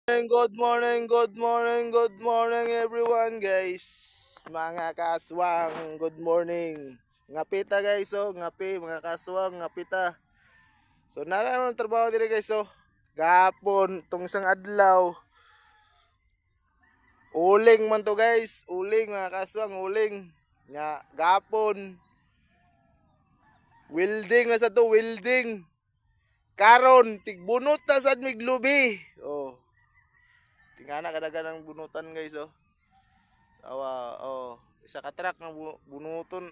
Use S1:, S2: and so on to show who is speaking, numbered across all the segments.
S1: Good morning, good morning, good morning everyone guys. Mga kaswang, good morning. Ngapita guys, ngapi mga kaswang, ngapita. So naman trabaho dire guys, gapon tong isang adlaw. Uling man to guys, uling mga kaswang, uling. Nga gapon. Welding na sa to, welding. Karon tigbunot na sad miglubi. Oh. Tingana kadagan ng bunutan guys, isa ka truck ng bunuton,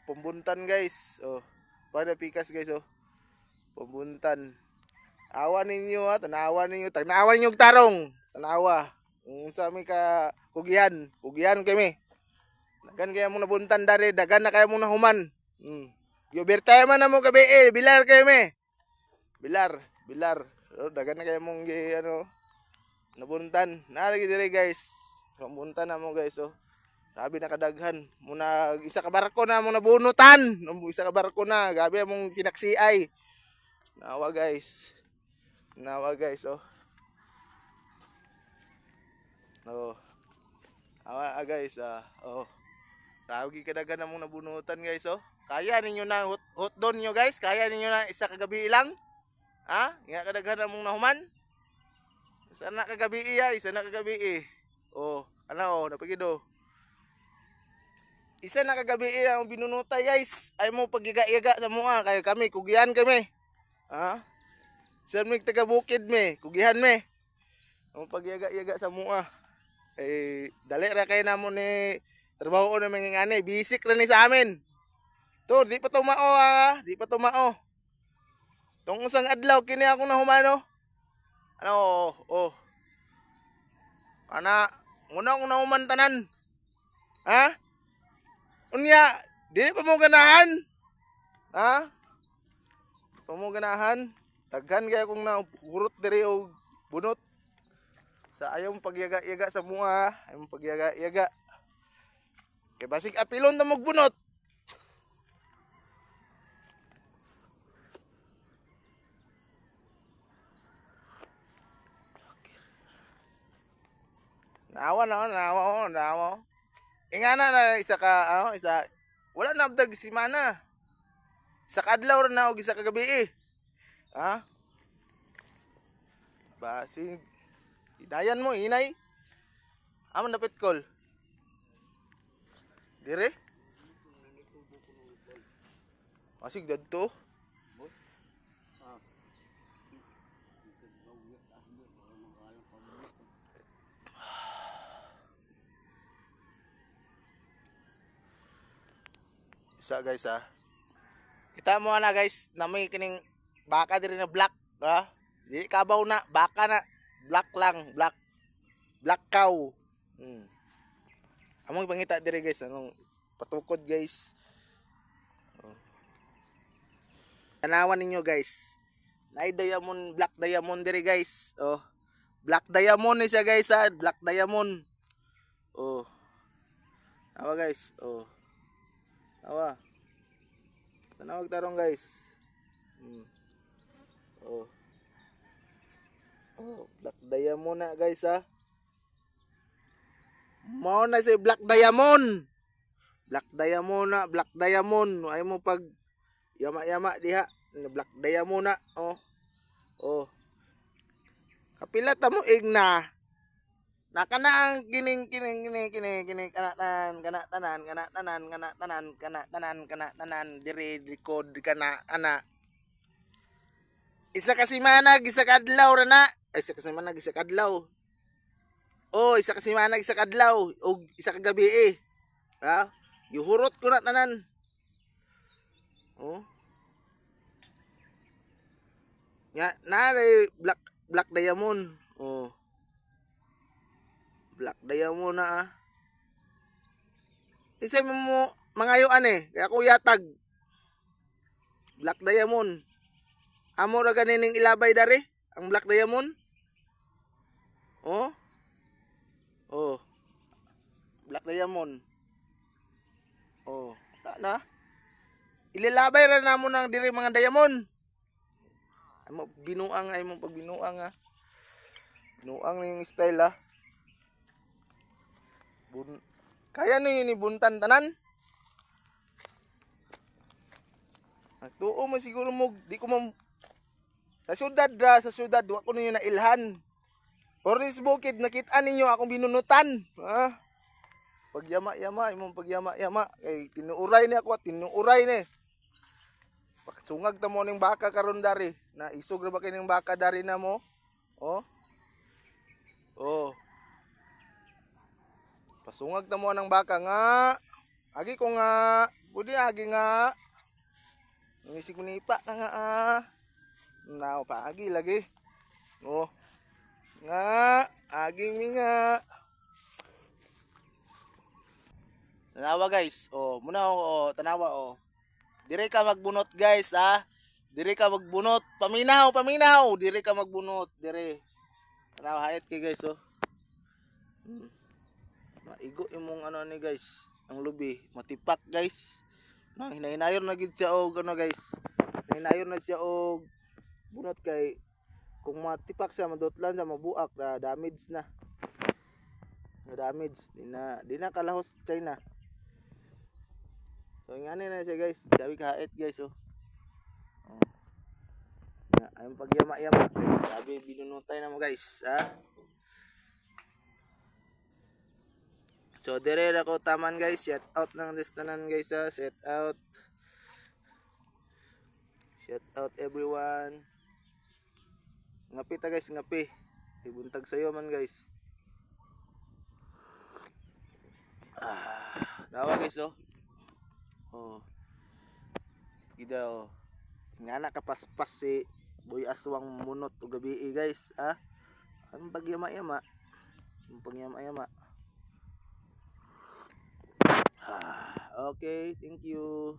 S1: pumbuntan guys. Pada pikas guys, pumbuntan. Awa ninyo tanawa ninyo, tanawa ninyo og tarong. Tanawa. Unsa mi ka kugihan kami. Dagan kaya mo nabuntan dari, dagan na kaya mo nahuman. Yo bertay man na mo gabi, bilar kayo me. Bilar. Dagan na kaya mong nabuntan. Nalagi dire guys. Pambuntan na mo guys, Grabe na kadaghan. Muna isa ka barko na mo nabunutan. Isa ka barko na. Grabe mong kinaksiay. Nawa guys. Awa guys, Grabe kadaghan na mong nabunutan guys, Kaya ninyo na hot doon nyo guys. Kaya ninyo na isa kagabi ilang. Ha? Nga kadaghan na mong nahuman. Isa na kagabi isa na kagabi. Napagido. Isa na kagabi ang binunutay guys. Ay mo pagiga-iga sa mga kaya kami kugihan kami. Ha? Saan mo taga bukid me, kugihan me. Ang pagiga-iga sa mga. Dali ra kay namo ni trabaho na mga ngani, bisik ra ni sa amin. To, di pa tumao di pa tumao. Tong isang adlaw kini ako na humano. Kana muna akong nahuman tanan. Ha? Unya, dili pa mo ganahan. Ha? Pa mo ganahan. Daghan kaya kung nahurot diri og bunot. Sa ayaw mong pagyaga-yaga sa mga, ayaw mong pagyaga-yaga. Kay basig apilon ta mog bunot. Nawa. Ingana na isa wala na abdag si mana. Isa ka adlaw ra na og isa ka gabi. Ha? Basig hidayan mo inay. Amon dapat call. Dire? Basig dadto. Isa guys Kita mo na guys, namoy kining baka diri na black, ha? Di kabaw na, baka na black lang, black cow. Among pangita diri guys, anong patukod guys. Tanawan ninyo guys. Naay diamond, black diamond diri guys. Black diamond ni siya guys, black diamond. Awa guys, Awa. Tanawag tarong guys. Black diamond na guys, Mao na si black diamond. Black diamond. Ay mo pag yama diha, black diamond na. Kapila ta mo igna. Nakana ang kining tanan diri likod kana ana. Isa kasi manag isa kadlaw ra na. Isa kasi manag isa kadlaw. Isa kasi manag isa kadlaw og isa ka gabi Ha? Yuhurot ko na tanan. Nga na black diamond. Black diamond na Isa mo mangayuan kaya ko yatag. Black diamond. Amo ra ganining ilabay dari ang black diamond. Black diamond. Na. Ilalabay ra namo nang diri mga diamond. Ay mo pagbinuang Nuang na yung style ha. Kaya na yun ibuntan tanan. Nagtuo man siguro mo, di ko sa syudad, wa ko ninyo nailhan. For this bukid, nakita ninyo akong binunutan. Ha? Pagyama-yama, imong pagyama-yama. Kay tinuuray ni ako, tinuuray ni. Sungag ta mo ning baka karon dari. Na isog ra ba kay ning baka dari na mo? Oh. Oh. Pasungag ta mo ng baka nga. Agi ko nga. Pwede agi nga. Nangisig mo nipa ka nga Now pa agi lagi. Oh. Nga. Agi mi nga. Tanawa guys. Oh, muna ako tanawa oh. Dire ka magbunot guys ha. Dire ka magbunot. Paminaw. Dire ka magbunot. Dire. Tanawa hayat kay guys oh. Maigo imong ano ni guys. Ang lubi. Matipak guys. Hinahinayon na gid siya og ano guys. Hinahinayon na siya og bunot kay kung matipak siya madutlan siya mabuak na damage na. Damage di na kalahos China. So ngani na siya guys, gabi kahit guys oh. Ayun pagyama-yama, gabi binunutay na mo guys, ha. So dire na ko taman guys, shout out ng listanan guys ha, shout out. Shout out everyone. Ngapi ta guys, ngapi. Ibuntag sayo man guys. Dawa guys oh. Oh. Gida oh. Nga na kapaspas si Boy Aswang munot o gabi guys, ha? Ang pagyama-yama. Ang pagyama-yama. Okay, thank you.